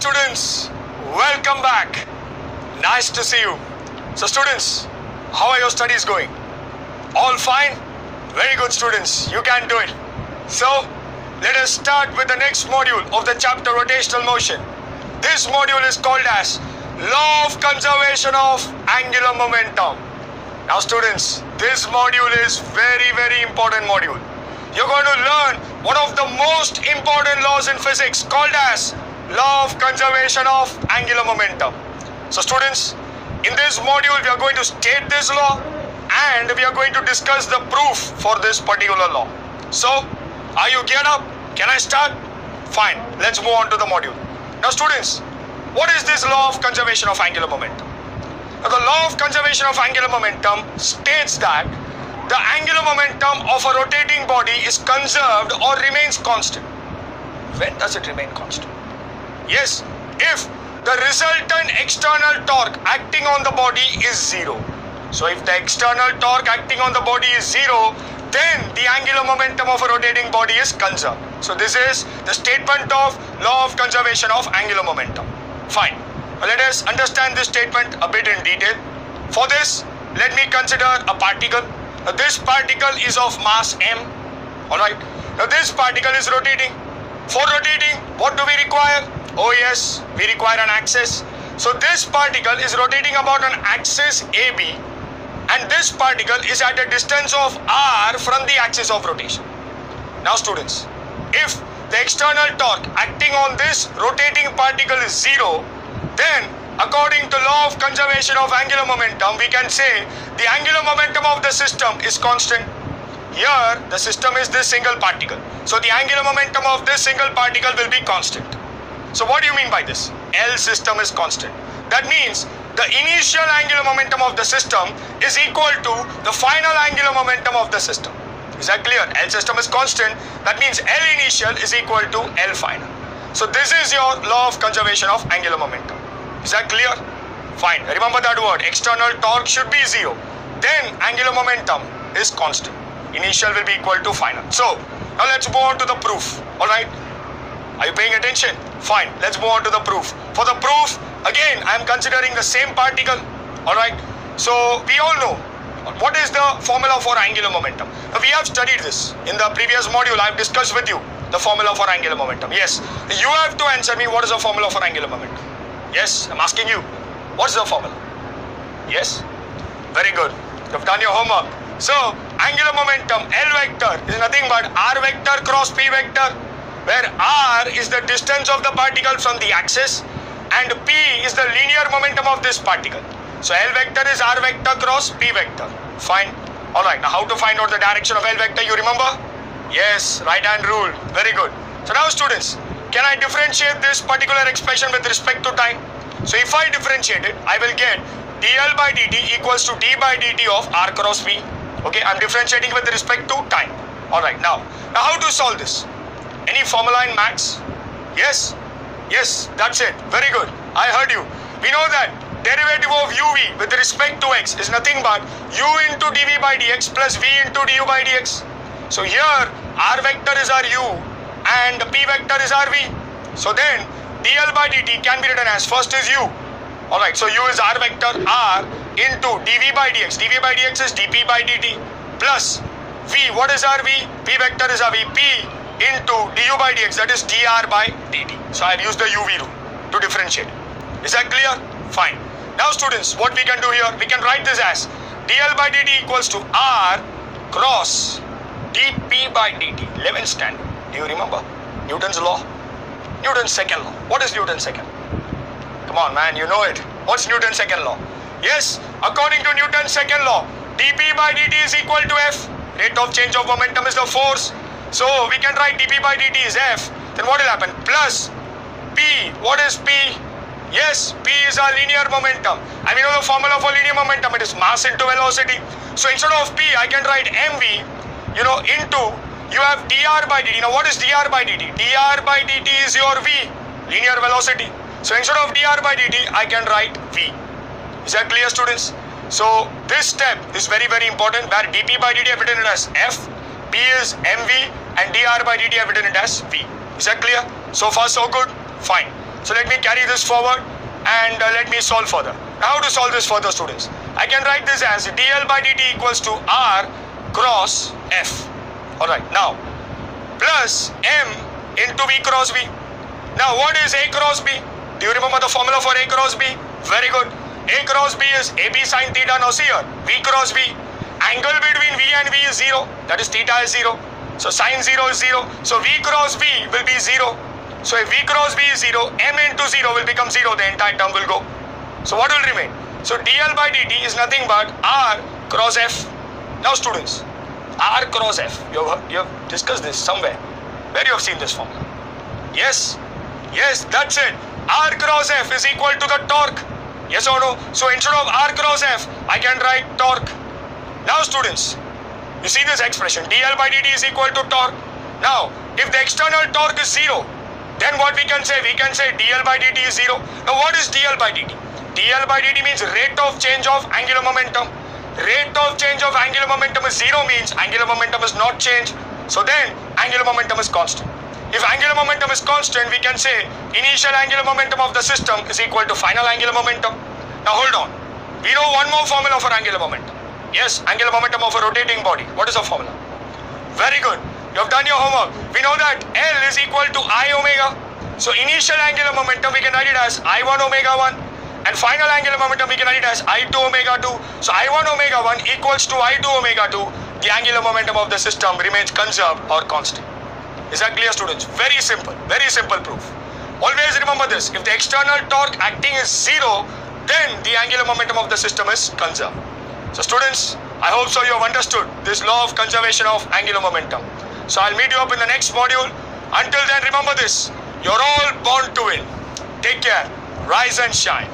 students, welcome back. Nice to see you. So students, how are your studies going? All fine? Very good students, you can do it. So, let us start with the next module of the chapter rotational motion. This module is called as Law of Conservation of Angular Momentum. Now students, this module is very important module. You're going to learn one of the most important laws in physics called as Law of Conservation of Angular Momentum. So students, in this module we are going to state this law and we are going to discuss the proof for this particular law. So, are you geared up? Can I start? Fine, let's move on to the module. Now students, what is this law of conservation of angular momentum? Now, the law of conservation of angular momentum states that the angular momentum of a rotating body is conserved or remains constant. When does it remain constant? Yes, if the resultant external torque acting on the body is zero. So if the external torque acting on the body is zero, then the angular momentum of a rotating body is conserved. So this is the statement of law of conservation of angular momentum. Fine. Now let us understand this statement a bit in detail. For this, let me consider a particle. Now this particle is of mass m. Alright. Now this particle is rotating. For rotating, what do we require? Oh yes, we require an axis. So this particle is rotating about an axis AB, and this particle is at a distance of r from the axis of rotation. Now students, if the external torque acting on this rotating particle is zero, then according to law of conservation of angular momentum, we can say the angular momentum of the system is constant. Here, the system is this single particle. So the angular momentum of this single particle will be constant. So what do you mean by this? L system is constant. That means the initial angular momentum of the system is equal to the final angular momentum of the system. Is that clear? L system is constant. That means L initial is equal to L final. So this is your law of conservation of angular momentum. Is that clear? Fine. Remember that word. External torque should be zero. Then angular momentum is constant. Initial will be equal to final. So now let's move on to the proof. Alright. Are you paying attention? Fine. Let's move on to the proof. For the proof, again, I am considering the same particle. Alright. So we all know what is the formula for angular momentum. Now, we have studied this. In the previous module, I have discussed with you the formula for angular momentum. Yes. You have to answer me what is the formula for angular momentum. Yes. I'm asking you. What's the formula? Yes. Very good. You've done your homework. So, angular momentum, L vector, is nothing but r vector cross p vector, where r is the distance of the particle from the axis and p is the linear momentum of this particle. So L vector is r vector cross p vector. Fine. Alright, now how to find out the direction of L vector, you remember? Yes, right hand rule. Very good. So now students, can I differentiate this particular expression with respect to time? So if I differentiate it, I will get dl by dt equals to d by dt of r cross p. Okay, I'm differentiating with respect to time. Alright, now how to solve this? Any formula in maths? Yes? Yes, that's it. Very good. I heard you. We know that derivative of uv with respect to x is nothing but u into dv by dx plus v into du by dx. So here, r vector is our u and p vector is our v. So then, dl by dt can be written as first is u. Alright, so u is r vector r into dv by dx. dv by dx is dp by dt plus v. What is our v? P vector is our v. P into du by dx, that is dr by dt. So I've used the uv rule to differentiate. Is that clear? Fine. Now students, what we can do here, we can write this as dl by dt equals to r cross dp by dt. 11th standard. Do you remember? Newton's law? Newton's second law. What is Newton's second? Come on man, you know it. What's Newton's second law? Yes, according to Newton's second law, dp by dt is equal to f. Rate of change of momentum is the force. So we can write dp by dt is f. Then what will happen? Plus p. What is p? Yes, p is our linear momentum. And we know the formula for linear momentum. It is mass into velocity. So instead of p, I can write mv, into, you have dr by dt. Now what is dr by dt? dr by dt is your v, linear velocity. So instead of dr by dt, I can write v. Is that clear students? So this step is very important, where dp by dt I have written it as f, p is mv and dr by dt I have written it as v. Is that clear? So far so good? Fine. So let me carry this forward and let me solve further. Now how to solve this further, students? I can write this as dl by dt equals to r cross f. Alright, now plus m into v cross v. Now what is a cross b? Do you remember the formula for a cross b? Very good. A cross b is ab sine theta. Now see here, v cross v. Angle between v and v is 0. That is theta is 0. So sine 0 is 0. So v cross v will be 0. So if v cross v is 0, m into 0 will become 0. The entire term will go. So what will remain? So dl by dt is nothing but r cross f. Now students, r cross f. You have discussed this somewhere. Where you have seen this formula? Yes, that's it. R cross f is equal to the torque. Yes or no? So instead of r cross f, I can write torque. Now students, you see this expression, dl by dt is equal to torque. Now, if the external torque is 0, then what we can say? We can say dl by dt is 0. Now what is dl by dt? dl by dt means rate of change of angular momentum. Rate of change of angular momentum is 0 means angular momentum is not changed. So then angular momentum is constant. If angular momentum is constant, we can say initial angular momentum of the system is equal to final angular momentum. Now hold on. We know one more formula for angular momentum. Yes, angular momentum of a rotating body. What is the formula? Very good. You have done your homework. We know that L is equal to I omega. So initial angular momentum, we can write it as I1 omega 1. And final angular momentum, we can write it as I2 omega 2. So I1 omega 1 equals to I2 omega 2. The angular momentum of the system remains conserved or constant. Is that clear, students? Very simple proof. Always remember this. If the external torque acting is 0, then the angular momentum of the system is conserved. So students, I hope so you have understood this law of conservation of angular momentum. So I'll meet you up in the next module. Until then, remember this. You're all born to win. Take care. Rise and shine.